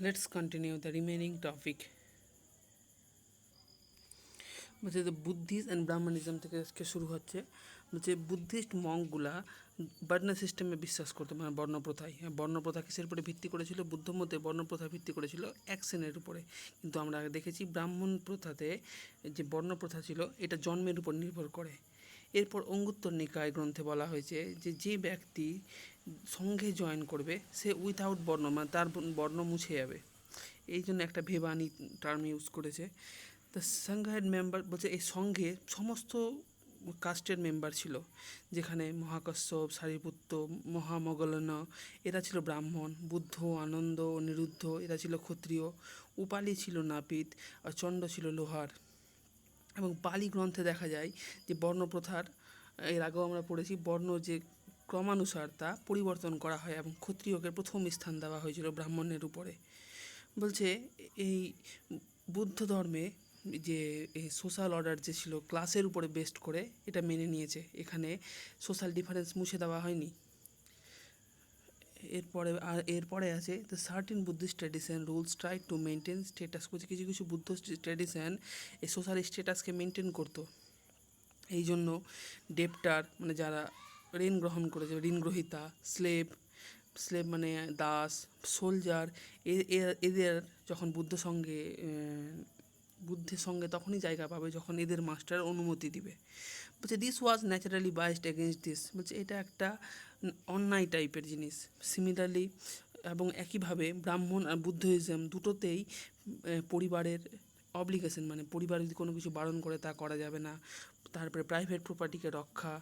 Let's continue the remaining topic. বলছে যে Buddhist and ব্রাহ্মণিজম থেকে আজকে শুরু হচ্ছে। বলছে বুদ্ধিস্ট মঙ্কগুলা বর্ণ সিস্টেমে বিশ্বাস করতো, মানে বর্ণপ্রথায়। বর্ণপ্রথা কিসের উপরে ভিত্তি করেছিল? বুদ্ধ মতে বর্ণপ্রথা ভিত্তি করেছিল অ্যাকশনের উপরে। কিন্তু আমরা দেখেছি ব্রাহ্মণ প্রথাতে যে বর্ণপ্রথা ছিল এটা জন্মের উপর নির্ভর করে। এরপর অঙ্গুত্তর নিকায় গ্রন্থে বলা হয়েছে যে যে ব্যক্তি সঙ্ঘে জয়েন করবে সে উইথাউট বর্ণ, মানে তার বর্ণ মুছে যাবে। এই জন্য একটা ভেবানি টার্ম ইউজ করেছে। দ্য সংঘের মেম্বার বলছে এই সঙ্ঘে সমস্ত কাস্টের মেম্বার ছিল, যেখানে মহাকশ্যপ, সারিপুত্র, মহামগলন এরা ছিল ব্রাহ্মণ, বুদ্ধ, আনন্দ, নিরুদ্ধ এরা ছিল ক্ষত্রিয়, উপালি ছিল নাপিত, আর চণ্ড ছিল লোহার। এবং পালি গ্রন্থে দেখা যায় যে বর্ণপ্রথার, এর আগেও আমরা পড়েছি, বর্ণ যে ক্রমানুসার তা পরিবর্তন করা হয় এবং ক্ষত্রিয়কে প্রথম স্থান দেওয়া হয়েছিল ব্রাহ্মণের উপরে। বলছে এই বুদ্ধ ধর্মে যে এই সোশ্যাল অর্ডার যে ছিল ক্লাসের উপরে বেস্ট করে এটা মেনে নিয়েছে, এখানে সোশ্যাল ডিফারেন্স মুছে দেওয়া হয়নি। এরপরে আছে the sardine Buddhist tradition rules try to maintain status. কিছু কিছু বুদ্ধ ট্র্যাডিশন এই সোশ্যাল স্ট্যাটাসকে মেনটেন করতো। এই জন্য ডেপ্টার, মানে যারা ঋণ গ্রহণ করেছে, ঋণগ্রহীতা, স্লেভ মানে দাস, সোলজার, এদের যখন বুদ্ধের সঙ্গে তখনই জায়গা পাবে যখন এদের মাস্টার অনুমতি দিবে। বলছে this was naturally biased against this. বলছে এটা একটা অন্যায় টাইপের জিনিস। সিমিলারলি এবং একইভাবে ব্রাহ্মণ আর বুদ্ধিজম দুটোতেই পরিবারের অব্লিগেশন, মানে পরিবার যদি কোনো কিছু বারণ করে তা করা যাবে না। তারপরে প্রাইভেট প্রপার্টিকে রক্ষা,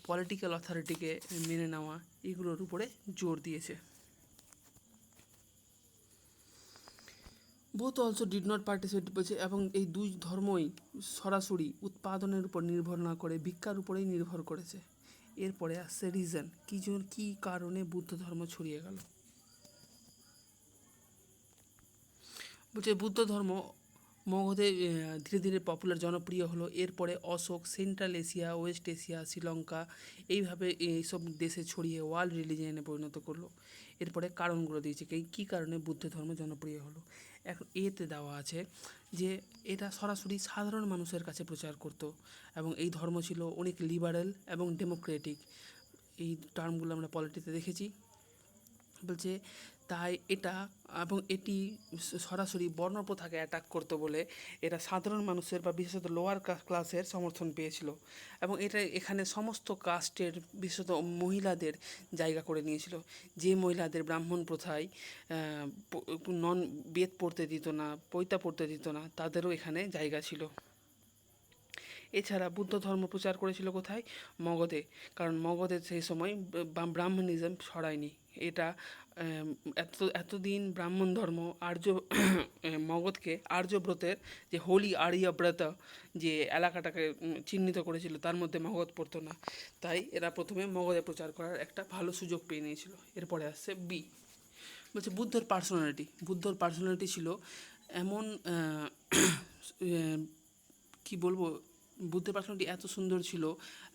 পলিটিক্যাল অথরিটিকে মেনে নেওয়া, এগুলোর উপরে জোর দিয়েছে। Both also did not participate বলছে, এবং এই দুই ধর্মই সরাসরি উৎপাদনের উপর নির্ভর না করে ভিক্ষার উপরেই নির্ভর করেছে। এরপরে আসছে রিজন, কী কারণে বুদ্ধ ধর্ম ছড়িয়ে গেল। বলছে বুদ্ধ ধর্ম মগধে ধীরে ধীরে পপুলার, জনপ্রিয় হলো। এরপরে Ashoka Central Asia, West Asia, Sri Lanka এইভাবে এইসব দেশে ছড়িয়ে ওয়ার্ল্ড রিলিজিয়নে পরিণত করলো। এরপরে কারণগুলো দিয়েছে কী কারণে বুদ্ধ ধর্ম জনপ্রিয় হলো। এখন এতে দেওয়া আছে যে এটা সরাসরি সাধারণ মানুষের কাছে প্রচার করত এবং এই ধর্ম ছিল অনেক লিবারেল এবং ডেমোক্রেটিক। এই টার্মগুলো আমরা পলিটিতে দেখেছি। বলছে তাই এটা এবং এটি সরাসরি বর্ণপ্রথাকে অ্যাটাক করতো বলে এটা সাধারণ মানুষের বা বিশেষত লোয়ার ক্লাসের সমর্থন পেয়েছিল। এবং এটা এখানে সমস্ত কাস্টের বিশেষত মহিলাদের জায়গা করে নিয়েছিল। যে মহিলাদের ব্রাহ্মণ প্রথায় বেদ পড়তে দিত না, পৈতা পড়তে দিত না, তাদেরও এখানে জায়গা ছিল। এছাড়া বুদ্ধ ধর্ম প্রচার করেছিল কোথায়? মগধে, কারণ মগধে সেই সময় ব্রাহ্মণিজম ছড়ায়নি। এটা এতদিন ব্রাহ্মণ ধর্ম মগধকে আর্যব্রতের যে হোলি আর্যব্রত যে এলাকাটাকে চিহ্নিত করেছিল তার মধ্যে মগধ পড়তো না, তাই এরা প্রথমে মগধে প্রচার করার একটা ভালো সুযোগ পেয়ে নিয়েছিল। এরপরে আসছে বি, বলছে বুদ্ধর পার্সোনালিটি ছিল এমন কি বলবো, বুদ্ধের পার্সোনালিটি এত সুন্দর ছিল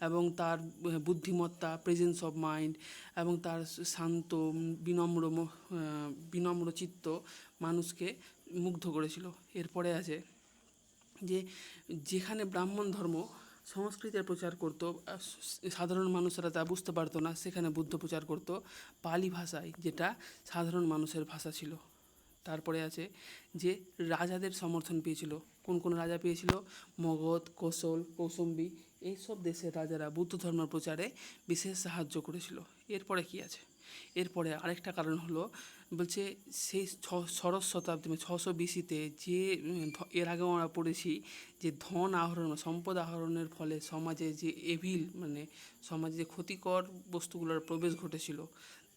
এবং তার বুদ্ধিমত্তা, প্রেজেন্স অফ মাইন্ড এবং তার শান্ত বিনম্র চিত্ত মানুষকে মুগ্ধ করেছিল। এরপরে আছে যে যেখানে ব্রাহ্মণ ধর্ম সংস্কৃতের প্রচার করতো, সাধারণ মানুষেরা তা বুঝতে পারতো না, সেখানে বুদ্ধ প্রচার করতো পালি ভাষায়, যেটা সাধারণ মানুষের ভাষা ছিল। তারপরে আছে যে রাজাদের সমর্থন পেয়েছিল। কোন কোন রাজা পেয়েছিল? মগধ, কৌশম্বী এইসব দেশের রাজারা বুদ্ধ ধর্ম প্রচারে বিশেষ সাহায্য করেছিল। এরপরে কি আছে? এরপরে আরেকটা কারণ হলো, বলছে সেই ষোড়শ শতাব্দী 600 বিসিতে যে এর আগেও আমরা পড়েছি যে ধন আহরণ, সম্পদ আহরণের ফলে সমাজে যে এভিল, মানে সমাজে যে ক্ষতিকর বস্তুগুলোর প্রবেশ ঘটেছিল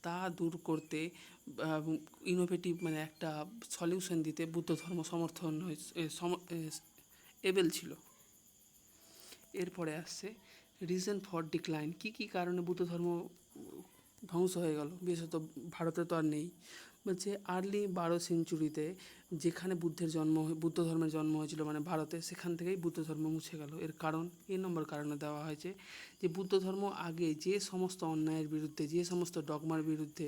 তা দূর করতে ইনোভেটিভ, মানে একটা সলিউশন দিতে বুদ্ধ ধর্ম এবেল ছিল। এরপরে আসছে রিজন ফর ডিক্লাইন, কী কারণে বুদ্ধ ধর্ম ধ্বংস হয়ে গেল, বিশেষত ভারতে তো আর নেই। বলছে আর্লি 12 সেঞ্চুরিতে যেখানে বুদ্ধ ধর্মের জন্ম হয়েছিল, মানে ভারতে, সেখান থেকেই বুদ্ধ ধর্ম মুছে গেল। এর কারণ নম্বর কারণে দেওয়া হয়েছে যে বুদ্ধ ধর্ম আগে যে সমস্ত অন্যায়ের বিরুদ্ধে, যে সমস্ত ডগমার বিরুদ্ধে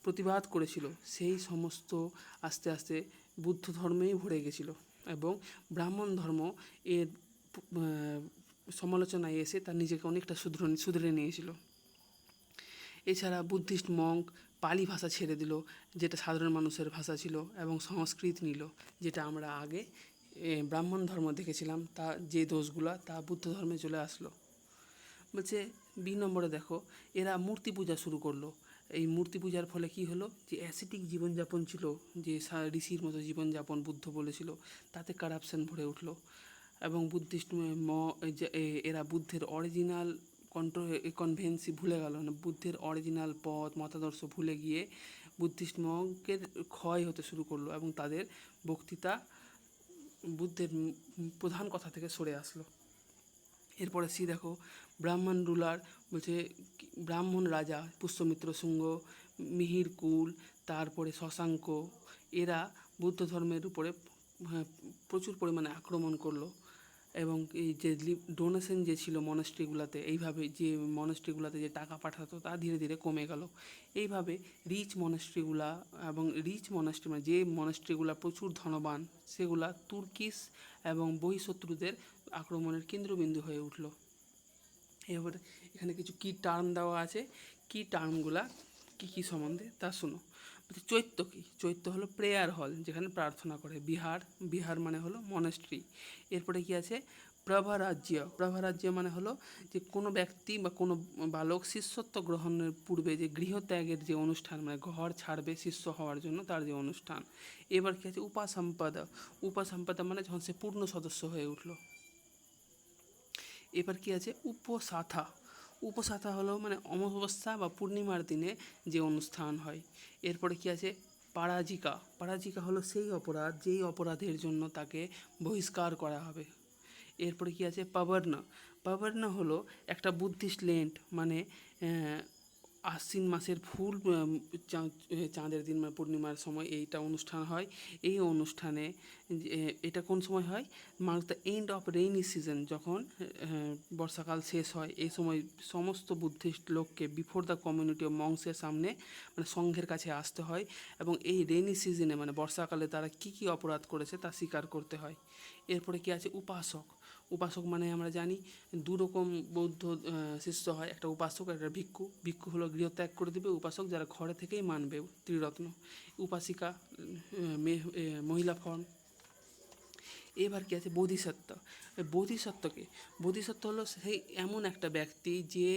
প্রতিবাদ করেছিল সেই সমস্ত আস্তে আস্তে বুদ্ধ ধর্মেই ভরে গেছিল এবং ব্রাহ্মণ ধর্ম এর সমালোচনায় এসে তার নিজেকে অনেকটা শুধরে নিয়েছিল। এছাড়া বুদ্ধিস্ট মঙ্ক পালি ভাষা ছেড়ে দিল, যেটা সাধারণ মানুষের ভাষা ছিল, এবং সংস্কৃত নিল, যেটা আমরা আগে ব্রাহ্মণ ধর্ম দেখেছিলাম, তা যে দোষগুলা তা বুদ্ধ ধর্মে চলে আসলো। বলছে বি নম্বরে দেখো, এরা মূর্তি পূজা শুরু করলো। এই মূর্তি পূজার ফলে কি হলো, যে অ্যাসেটিক জীবনযাপন ছিল, যে ঋষির মতো জীবনযাপন বুদ্ধ বলেছিল, তাতে কারাপশন ভরে উঠলো। এবং বুদ্ধিস্ট এরা বুদ্ধের অরিজিনাল কনভেন্সি ভুলে গেল, না বুদ্ধের অরিজিনাল পথ মতাদর্শ ভুলে গিয়ে বুদ্ধিস্ট মঙ্কের ক্ষয় হতে শুরু করলো এবং তাদের বক্তৃতা বুদ্ধের প্রধান কথা থেকে সরে আসলো। এরপরে দেখো, ব্রাহ্মণ রুলার বলছে, ব্রাহ্মণ রাজা পুষ্যমিত্র শুঙ্গ, মিহির কুল, তারপরে শশাঙ্ক, এরা বুদ্ধ ধর্মের উপরে প্রচুর পরিমাণে আক্রমণ করলো এবং এই যে ডোনেশন যে ছিল মনাস্ট্রিগুলোতে, এইভাবে যে মনাস্ট্রিগুলোতে যে টাকা পাঠাতো তা ধীরে ধীরে কমে গেল। এইভাবে রিচ মনাস্ট্রিগুলা এবং রিচ মনাস্ট্রি মানে যে মনাস্ট্রিগুলা প্রচুর ধনবান, সেগুলা তুর্কিশ এবং বহিঃশত্রুদের আক্রমণের কেন্দ্রবিন্দু হয়ে উঠল। এবারে এখানে কিছু কি টার্ম দেওয়া আছে, কি টার্মগুলা কী সম্বন্ধে তা শুনো। চৈত্য কি? চৈত্য হলো প্রেয়ার হল, যেখানে প্রার্থনা করে। বিহার মানে হলো মনাস্ট্রি। এরপরে কি আছে, প্রভারাজ্য মানে হলো যে কোনো ব্যক্তি বা কোনো বালক শিষ্যত্ব গ্রহণের পূর্বে যে গৃহত্যাগের যে অনুষ্ঠান, মানে ঘর ছাড়বে শিষ্য হওয়ার জন্য তার যে অনুষ্ঠান। এবার কি আছে, উপাসম্পদা মানে যখন সে পূর্ণ সদস্য হয়ে উঠল। এবার কি আছে, উপসাথা হলো মানে অমাবস্যা বা পূর্ণিমার দিনে যে অনুষ্ঠান হয়। এরপরে কি আছে, পরাজিকা হলো সেই অপরাধ যেই অপরাধের জন্য তাকে বহিষ্কার করা হবে। এরপরে কি আছে, পাবর্ণা হলো একটা বুদ্ধিস্ট লেন্ট, মানে আশ্বিন মাসের ফুল চাঁদের দিন মানে পূর্ণিমার সময় এইটা অনুষ্ঠান হয়। এই অনুষ্ঠানে এটা কোন সময় হয়, mark the end of rainy season, যখন বর্ষাকাল শেষ হয়, এই সময় সমস্ত বুদ্ধিস্ট লোককে বিফোর দ্য কমিউনিটি অফ মংসের সামনে মানে সংঘের কাছে আসতে হয় এবং এই রেইনি সিজনে মানে বর্ষাকালে তারা কি অপরাধ করেছে তা স্বীকার করতে হয়। এরপরে কি আছে, উপাসক মানে আমরা জানি দুরকম বৌদ্ধ শিষ্য হয়, একটা উপাসক একটা ভিক্ষু হলো গৃহত্যাগ করে দেবে, উপাসক যারা ঘরে থেকেই মানবে ত্রিরত্ন, উপাসিকা মহিলা ফর্ম। এবার কি আছে, বোধিসত্ত্ব হলো সেই এমন একটা ব্যক্তি যে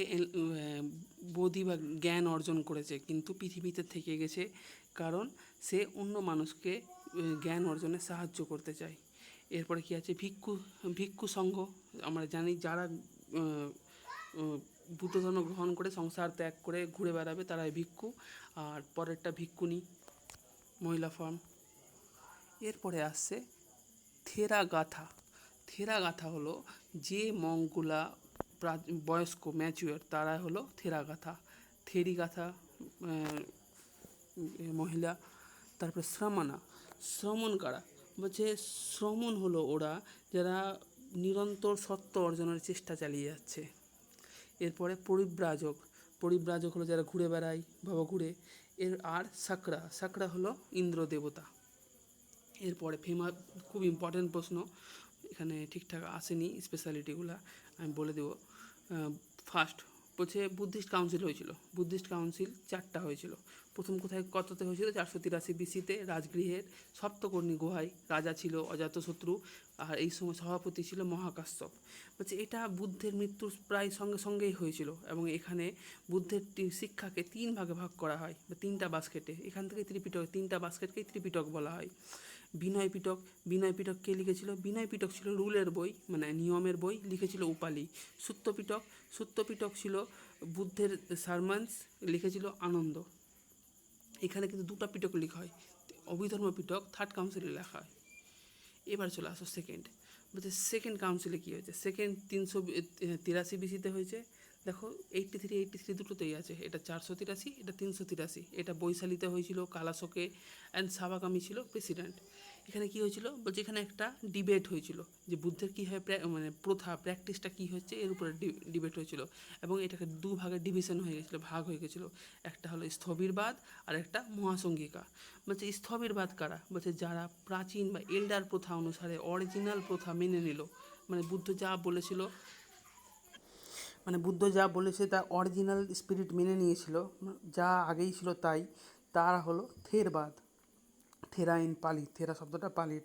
বোধি বা জ্ঞান অর্জন করেছে কিন্তু পৃথিবীতে থেকে গেছে, কারণ সে অন্য মানুষকে জ্ঞান অর্জনে সাহায্য করতে চায়। এরপরে কি আছে, ভিক্ষু সংঘ, আমরা জানি যারা বুদ্ধ ধর্ম গ্রহণ করে সংসার ত্যাগ করে ঘুরে বেড়াবে তারাই ভিক্ষু, আর পরেরটা ভিক্ষুণী মহিলা ফর্ম। এরপরে আসছে থেরাগাথা হলো যে মঙ্কগুলা বয়স্ক ম্যাচিওর, তারা হলো থেরিগাথা মহিলা। তারপরে শ্রমণ কারা, বলছে শ্রমণ হলো ওরা যারা নিরন্তর সত্য অর্জনের চেষ্টা চালিয়ে যাচ্ছে। এরপরে পরিব্রাজক হলো যারা ঘুরে বেড়ায় ঘুরে। আর সাকরা হলো ইন্দ্র দেবতা। এরপরে খুব ইম্পর্টেন্ট প্রশ্ন, এখানে ঠিকঠাক আসেনি স্পেশালিটিগুলো, আমি বলে দেবো। ফার্স্ট বলছে বুদ্ধিস্ট কাউন্সিল হয়েছিল, বুদ্ধিস্ট কাউন্সিল 4টা হয়েছিল। প্রথম কততে হয়েছিল, 483 BC-তে রাজগৃহের সপ্তকর্ণী গুহায় রাজা ছিল অজাতশত্রু, আর এই সময় সভাপতি ছিল মহাকাশ্যপ। বলছে এটা বুদ্ধের মৃত্যুর প্রায় সঙ্গেই হয়েছিল এবং এখানে বুদ্ধের শিক্ষাকে 3 ভাগে ভাগ করা হয় বা 3টা বাস্কেটে, এখান থেকে 3টা বাস্কেটকেই ত্রিপিটক বলা হয়। বিনয় পিটক কে লিখেছিল, বিনয় পিটক ছিল রুলের বই মানে নিয়মের বই, লিখেছিল উপালি। সুত্ত পিটক ছিল বুদ্ধের সারমান্স, লিখেছিল আনন্দ। এখানে কিন্তু 2টা পিটক লেখা হয়, অভিধর্ম পিটক 3rd কাউন্সিলে লেখা হয়। এবার চলে আসো বলছে সেকেন্ড কাউন্সিলে কী হয়েছে, 383 BC-তে হয়েছে। দেখো 83 দুটোতেই আছে, এটা 483, এটা 383। এটা বৈশালীতে হয়েছিল, কালাশোকে অ্যান্ড সাবাকামি ছিল প্রেসিডেন্ট। এখানে কি হয়েছিল বলছে, এখানে একটা ডিবেট হয়েছিল যে বুদ্ধের কীভাবে মানে প্রথা প্র্যাকটিসটা কী হচ্ছে এর উপরে ডিবেট হয়েছিল, এবং এটাকে দুভাগে ডিভিশন হয়ে গেছিলো, ভাগ হয়ে গেছিলো। একটা হলো স্থবিরবাদ আর একটা মহাসঙ্গিকা। বলছে স্থবিরবাদ কারা, বলছে যারা প্রাচীন বা এল্ডার প্রথা অনুসারে অরিজিনাল প্রথা মেনে নিল, মানে বুদ্ধ যা বলেছিল, মানে বুদ্ধ যা বলেছে তা অরিজিনাল স্পিরিট মেনে নিয়েছিল, যা আগেই ছিল তাই, তারা হলো থেরবাদ। থেরা ইন পালি, থেরা শব্দটা পালির।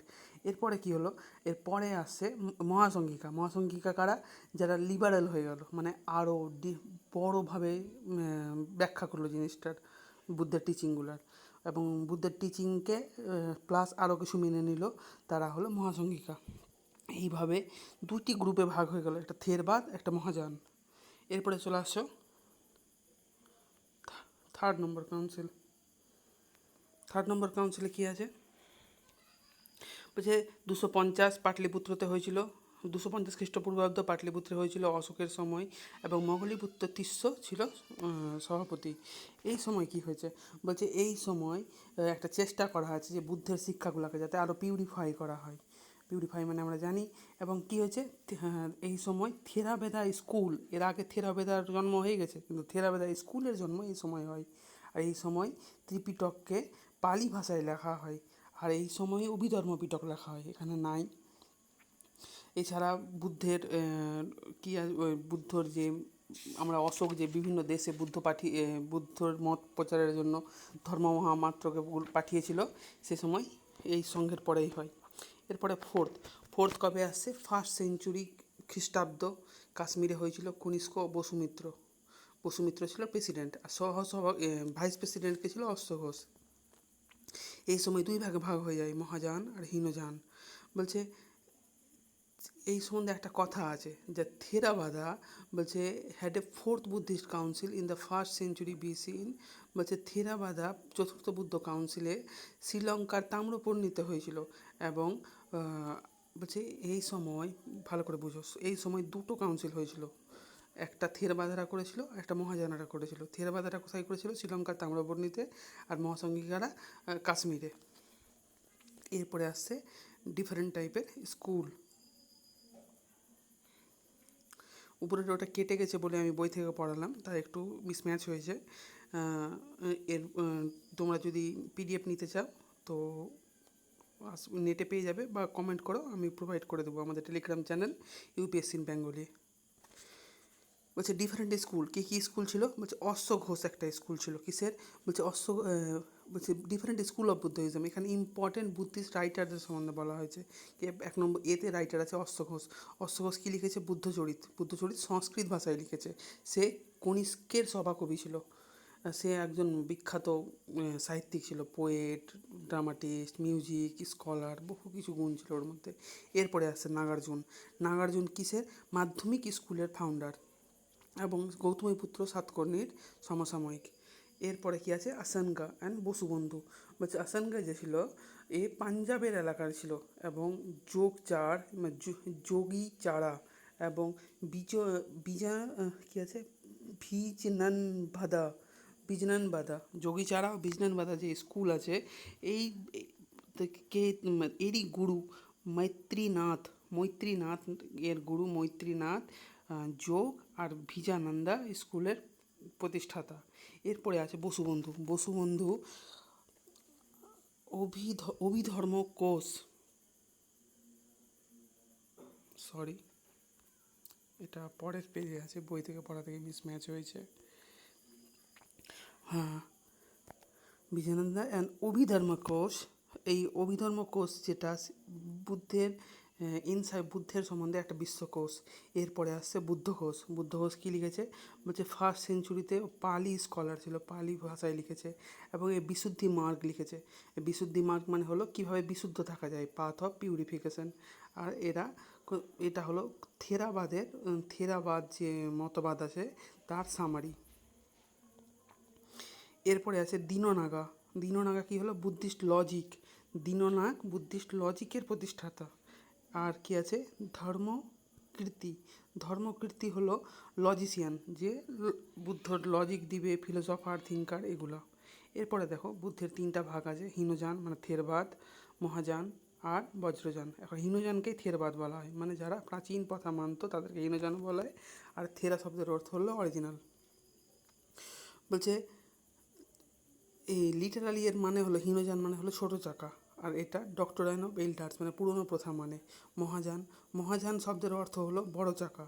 এরপরে কি হলো, এরপরে আসছে মহাসঙ্গিকা। মহাসঙ্গিকা কারা, যারা লিবারেল হয়ে গেল, মানে আরও বড়োভাবে ব্যাখ্যা করলো জিনিসটার, বুদ্ধের টিচিংগুলার, এবং বুদ্ধের টিচিংকে প্লাস আরও কিছু মেনে নিল, তারা হলো মহাসঙ্গিকা। এইভাবে দুটি গ্রুপে ভাগ হয়ে গেল, একটা থেরবাদ, একটা মহাযান। এরপরে চলে আসছো third number council. Third number কাউন্সিলে কী আছে, বলছে 250 পাটলিপুত্রতে হয়েছিল, 250 খ্রিস্টপূর্বাব্দ পাটলিপুত্রে হয়েছিল অশোকের সময়, এবং মোগলিপুত্র তিস্য ছিল সভাপতি। এই সময় কি হয়েছে, বলছে এই সময় একটা চেষ্টা করা হয়েছে যে বুদ্ধের শিক্ষাগুলোকে যাতে আরও পিউরিফাই করা হয়। পিউরিফাই মানে আমরা জানি। এবং কি হয়েছে, এই সময় থেরাবেদা স্কুল, এর আগে থেরাবেদার জন্ম হয়ে গেছে, কিন্তু থেরাবেদা স্কুলের জন্ম এই সময় হয়। আর এই সময় ত্রিপিটককে পালি ভাষায় লেখা হয়, আর এই সময় অভিধর্ম পিটক লেখা হয়, এখানে নাই। এছাড়া বুদ্ধের বুদ্ধর যে আমরা অশোক যে বিভিন্ন দেশে বুদ্ধর মত প্রচারের জন্য ধর্ম মহামাত্রকে পাঠিয়েছিল, সে সময় এই সংঘের পরেই হয়। এরপরে ফোর্থ কবে আসছে, 1st সেঞ্চুরি খ্রিস্টাব্দ, কাশ্মীরে হয়েছিল কনিষ্ক বসুমিত্র। বসুমিত্র ছিল প্রেসিডেন্ট, আর ভাইস প্রেসিডেন্ট কে ছিল অশ্ব ঘোষ। এই সময় দুই ভাগে ভাগ হয়ে যায়, মহাযান আর হীনযান। বলছে এই সম্বন্ধে একটা কথা আছে যে থেরাবাদা বলছে had a 4th Buddhist council in the 1st century BC in, বলছে থেরাবাদা 4th বুদ্ধ কাউন্সিলে শ্রীলঙ্কার তাম্রপর্ণিতে হয়েছিল। এবং বলছে এই সময় ভালো করে বুঝো, এই সময় দুটো কাউন্সিল হয়েছিল, একটা থেরবাদারা করেছিল, একটা মহাযানারা করেছিল। থেরবাদারা কোথায় করেছিল, শ্রীলঙ্কার তাম্রপর্ণিতে, আর মহাসঙ্গিকারা কাশ্মীরে। এরপরে আসছে ডিফারেন্ট টাইপের স্কুল। উপরের ওটা কেটে গেছে বলে আমি বই থেকে পড়ালাম, তাই একটু মিসম্যাচ হয়েছে। এর তোমরা যদি পিডিএফ নিতে চাও তো নেটে পেয়ে যাবে, বা কমেন্ট করো, আমি প্রোভাইড করে দেবো আমাদের Telegram channel UPSC in Bengali. বলছে ডিফারেন্ট স্কুল, কী কী স্কুল ছিল, বলছে অশ্ব ঘোষ একটা স্কুল ছিল, কিসের, বলছে বলছে ডিফারেন্ট স্কুল অফ বুদ্ধিজম। এখানে ইম্পর্টেন্ট বুদ্ধিস্ট রাইটারদের সম্বন্ধে বলা হয়েছে। 1 নম্বর এতে রাইটার আছে অশ্ব ঘোষ। অশ্ব ঘোষ কী লিখেছে, বুদ্ধচরিত সংস্কৃত ভাষায় লিখেছে। সে কনিষ্কের সভাকবি ছিল, সে একজন বিখ্যাত সাহিত্যিক ছিল, পোয়েট, ড্রামাটিস্ট, মিউজিক স্কলার, বহু কিছু গুণ ছিল ওর মধ্যে। এরপরে আসছে নাগার্জুন কিসের, মাধ্যমিক স্কুলের ফাউন্ডার, এবং গৌতমীপুত্র সাতকর্ণীর সমসাময়িক। এরপরে কি আছে, আসানগা অ্যান্ড বসুবন্ধু। বলছে আসানগা যে ছিল এ পাঞ্জাবের এলাকার ছিল, এবং যোগী চারা এবং কি আছে বিজনানবাদা যোগীচারা বিজনানবাদা যে স্কুল আছে, এই কে এরই গুরু মৈত্রীনাথ এর গুরু মৈত্রীনাথ যোগ আর ভিজানন্দা স্কুলের প্রতিষ্ঠাতা। এরপরে আছে বসুবন্ধু অভিধর্ম কোষ, সরি এটা পরের পেজে আছে, বই থেকে পড়া থেকে মিসম্যাচ হয়েছে। হ্যাঁ, বিজয়ানন্দা অ্যান্ড অভিধর্ম কোষ। এই অভিধর্ম কোষ যেটা বুদ্ধের বুদ্ধের সম্বন্ধে একটা বিশ্বকোষ। এরপরে আসছে বুদ্ধঘোষ কী লিখেছে, বলছে 1st সেঞ্চুরিতে পালি স্কলার ছিল, পালি ভাষায় লিখেছে, এবং এই বিশুদ্ধি মার্গ লিখেছে। বিশুদ্ধি মার্গ মানে হলো কীভাবে বিশুদ্ধ থাকা যায়, পাথ অফ পিউরিফিকেশন। আর এটা হলো থেরাবাদ যে মতবাদ আছে তার সামারি। এরপরে আছে দীননাগা কী হলো, বুদ্ধিস্ট লজিক, দীননাগ বুদ্ধিস্ট লজিকের প্রতিষ্ঠাতা। আর কি আছে, ধর্মকীর্তি হলো লজিশিয়ান, যে বুদ্ধর লজিক দিবে, ফিলোসফার, থিঙ্কার, এগুলো। এরপরে দেখো বুদ্ধের 3টা ভাগ আছে, হীনযান মানে থেরবাদ, মহাযান আর বজ্রযান। এখন হীনযানকেই থেরবাদ বলা হয়, মানে যারা প্রাচীন প্রথা মানতো তাদেরকে হীনযান বলা হয়। আর থেরা শব্দের অর্থ হলো অরিজিনাল। বলছে এই লিটারালি এর মানে হলো হীনযান মানে হলো ছোটো চাকা, আর এটা ডক্টরাইন অফ এল্ডার্স মানে পুরনো প্রথা মানে। মহাযান, মহাযান শব্দের অর্থ হলো বড় চাকা,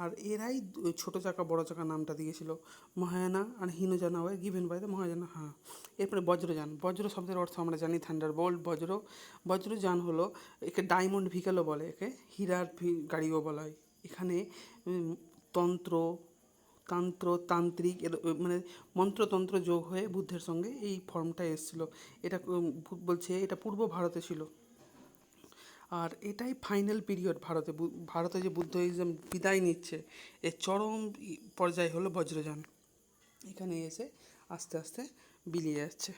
আর এরাই ছোটো চাকা বড় চাকা নামটা দিয়েছিল। মহায়ানা আর হীনযানা ওয়ার গিভেন বাই দ্য মহাযানা। হ্যাঁ, এরপরে বজ্রযান। বজ্র শব্দের অর্থ আমরা জানি থান্ডার বোল্ট। বজ্রযান হলো, একে ডায়মন্ড ভিকেলও বলে, একে হীরার গাড়িও বলা হয়। এখানে তন্ত্র তান্ত্রিক এর মানে মন্ত্রতন্ত্র যোগ হয়ে বুদ্ধের সঙ্গে এই ফর্মটা এসেছিলো। এটা বলছে এটা পূর্ব ভারতে ছিল, আর এটাই ফাইনাল পিরিয়ড ভারতে যে বুদ্ধিজম বিদায় নিচ্ছে, এর চরম পর্যায় হলো বজ্রযান। এখানে এসে আস্তে আস্তে বিলিয়ে যাচ্ছে।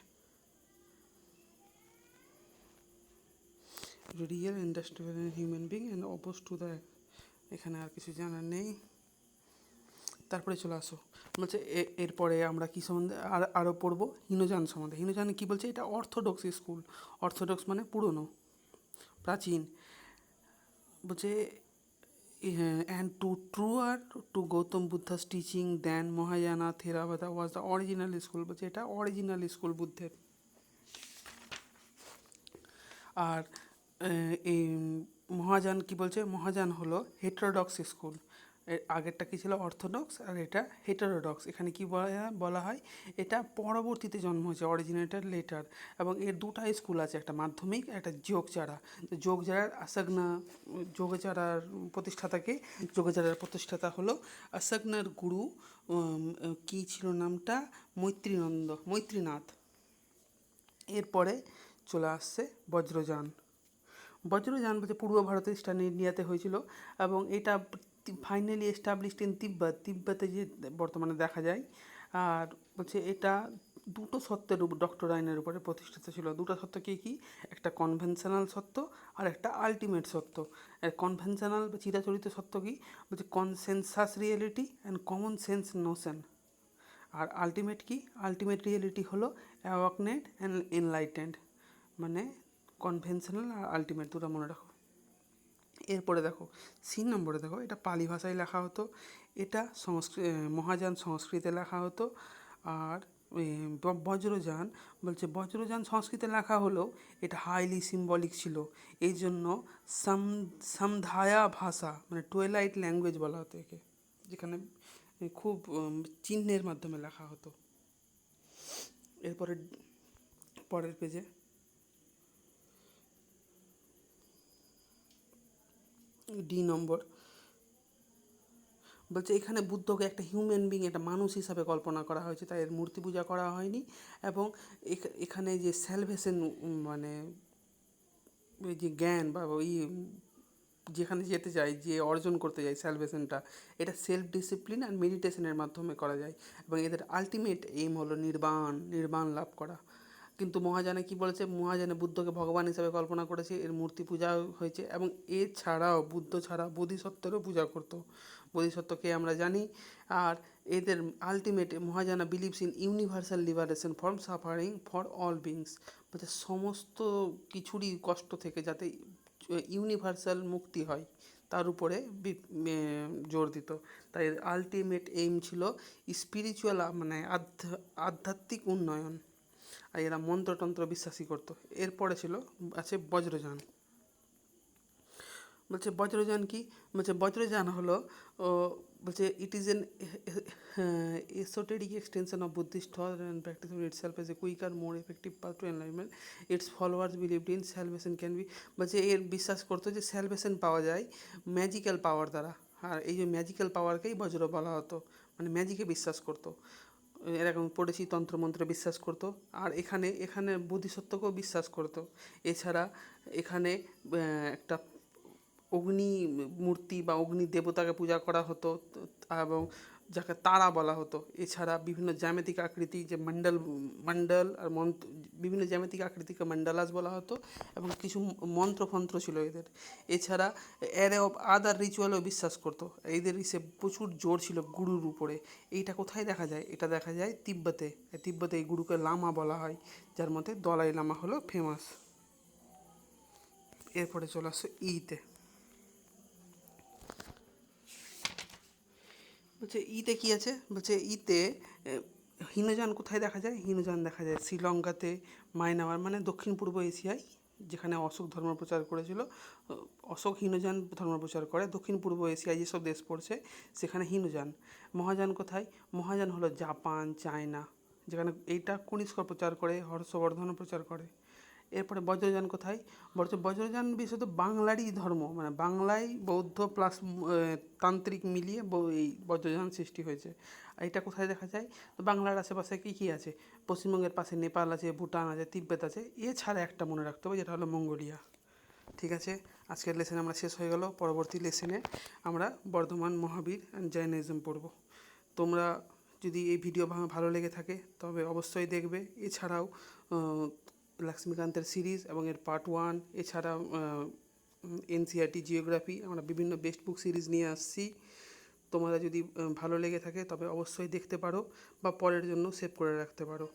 Real industrial human being and oppose to the, এখানে আর কিছু জানার নেই। তারপরে চলে আসো, বলছে এরপরে আমরা কী সম্বন্ধে আরও পড়বো, হীনযান সম্বন্ধে। হীনযান কী বলছে, এটা অর্থোডক্স স্কুল। অর্থোডক্স মানে পুরনো, প্রাচীন। বলছে and truer to Gautam Buddha's teaching then Mahayana Theravada was the original school. বলছে এটা অরিজিনাল স্কুল বুদ্ধের। আর এই মহাযান কি বলছে, মহাযান হলো হেটারোডক্স স্কুল। এর আগেরটা কী ছিল, অর্থোডক্স, আর এটা হেটারোডক্স। এখানে কি বলা হয়, এটা পরবর্তীতে জন্ম হয়েছে, অরিজিনেটেড লেটার। এবং এর দুটা স্কুল আছে, একটা মাধ্যমিক, একটা যোগচারা। যোগচারার আসাগনা, যোগচারার প্রতিষ্ঠাতাকে, যোগচারার প্রতিষ্ঠাতা হলো আসাগনার গুরু, কী ছিল নামটা, মৈত্রীনাথ। এরপরে চলে আসছে বজ্রযান। বজ্রযান বলছে পূর্ব ভারতের ইস্টার্ন ইন্ডিয়াতে হয়েছিল, এবং এটা ফাইনালি এস্টাবলিশড ইন তিব্বতে যে বর্তমানে দেখা যায়। আর বলছে এটা দুটো সত্যের ডক্টরাইনের উপরে প্রতিষ্ঠিত ছিল। দুটো সত্য কী কী, একটা কনভেনশনাল সত্য আর একটা আলটিমেট সত্য। কনভেনশনাল বা চিরাচরিত সত্য কী, বলছে consensus reality and common sense notion. আর আলটিমেট কি, আলটিমেট রিয়েলিটি হলো অ্যাওয়াকনেড অ্যান্ড এনলাইটেন্ড। মানে কনভেনশনাল আর আলটিমেট দুটো মনে রাখো। এরপরে দেখো নম্বরে দেখো, এটা পালি ভাষায় লেখা হতো। এটা মহাযান সংস্কৃতে লেখা হতো। আর বজ্রযান বলছে বজ্রযান সংস্কৃতে লেখা হলেও এটা হাইলি সিম্বলিক ছিল। এই জন্য সামধায়া ভাষা মানে টুয়েলাইট ল্যাঙ্গুয়েজ বলা হতো একে, যেখানে খুব চিহ্নের মাধ্যমে লেখা হতো। এরপরে পরের পেজে নম্বর বলছে এখানে বুদ্ধকে একটা হিউম্যান বিং, একটা মানুষ হিসাবে কল্পনা করা হয়েছে, তাই এর মূর্তি পূজা করা হয়নি। এবং এখানে যে স্যালভেশন মানে ওই যে জ্ঞান বা ওই যেখানে যেতে চাই, যে অর্জন করতে যাই স্যালভেশনটা, এটা সেলফ ডিসিপ্লিন আর মেডিটেশনের মাধ্যমে করা যায়। এবং এদের আলটিমেট এইম হলো নির্বাণ লাভ করা। কিন্তু মহাযানে কি বলেছে, মহাযানে বুদ্ধকে ভগবান হিসেবে কল্পনা করেছে, এর মূর্তি পূজা হয়েছে। এবং এছাড়াও বুদ্ধ ছাড়া বোধিসত্ত্বেরও পূজা করতো। বোধিসত্ত্বকে আমরা জানি। আর এদের ultimate Mahayana believes in universal liberation from suffering for all beings. বলছে সমস্ত কিছুরই কষ্ট থেকে যাতে ইউনিভার্সাল মুক্তি হয়, তার উপরে জোর দিত। তাই আলটিমেট এইম ছিল স্পিরিচুয়াল মানে আধ্যাত্মিক উন্নয়ন। আর এরা মন্ত্রতন্ত্র বিশ্বাসী করতো। এরপরে আছে বজ্রযান। বলছে বজ্রযান কি, বলছে বজ্রযান হলো বলছে it is an esoteric extension of Buddhist thought and practice itself as a quicker more effective path to enlightenment. It's followers believed in salvation can be. বলছে এর বিশ্বাস করতো যে স্যালভেশন পাওয়া যায় ম্যাজিক্যাল পাওয়ার দ্বারা। আর এই যে ম্যাজিক্যাল পাওয়ারকেই বজ্র বলা হতো, মানে ম্যাজিকে বিশ্বাস করতো। এরকম পড়েছি, তন্ত্রমন্ত্রে বিশ্বাস করতো। আর এখানে বোধিসত্ত্বকেও বিশ্বাস করতো। এছাড়া এখানে একটা অগ্নি মূর্তি বা অগ্নি দেবতাকে পূজা করা হতো, এবং যাকে তারা বলা হতো। এছাড়া বিভিন্ন জ্যামিতিক আকৃতি যে মণ্ডল আর বিভিন্ন জ্যামিতিক আকৃতিকে মণ্ডলাস বলা হতো, এবং কিছু মন্ত্রফন্ত্র ছিল এদের। এছাড়া অ্যারে অফ আদার রিচুয়ালও বিশ্বাস করতো। এদের প্রচুর জোর ছিল গুরুর উপরে। এইটা কোথায় দেখা যায়, এটা দেখা যায় তিব্বতে। এই গুরুকে লামা বলা হয়, যার মধ্যে দলাই লামা হলো ফেমাস। এরপরে চলে আসছে ইতে। বলছে ইতে কী আছে, বলছে ইতে হীনযান কোথায় দেখা যায়, হীনযান দেখা যায় শ্রীলঙ্কাতে, মায়ানমার মানে দক্ষিণ পূর্ব এশিয়ায়, যেখানে অশোক ধর্ম প্রচার করেছিল। অশোক হীনযান ধর্ম প্রচার করে। দক্ষিণ পূর্ব এশিয়ায় যেসব দেশ পড়ছে সেখানে হীনযান। মহাযান কোথায়, মহাযান হলো জাপান, চায়না, যেখানে এইটা কনিষ্ক প্রচার করে, হর্ষবর্ধনও প্রচার করে। এরপরে বজ্রযান কোথায়, বজ্রযান বিশেষত বাংলারই ধর্ম, মানে বাংলায় বৌদ্ধ প্লাস তান্ত্রিক মিলিয়ে এই বজ্রযান সৃষ্টি হয়েছে। এটা কোথায় দেখা যায়, তো বাংলার আশেপাশে কী কী আছে, পশ্চিমবঙ্গের পাশে নেপাল আছে, ভুটান আছে, তিব্বত আছে, এছাড়া একটা মনে রাখতে হবে যেটা হলো মঙ্গোলিয়া। ঠিক আছে, আজকের লেসেন আমরা শেষ হয়ে গেল। পরবর্তী লেসেনে আমরা বর্ধমান মহাবীর অ্যান্ড জৈনিজম পড়ব। তোমরা যদি এই ভিডিও ভালো লেগে থাকে তবে অবশ্যই দেখবে। এছাড়াও লক্ষ্মীকান্তের সিরিজ এবং এর পার্ট 1, এছাড়া এনসিইআরটি জিওগ্রাফি, আমরা বিভিন্ন বেস্ট বুক সিরিজ নিয়ে আসছি। তোমরা যদি ভালো লেগে থাকে তবে অবশ্যই দেখতে পারো বা পরের জন্য সেভ করে রাখতে পারো।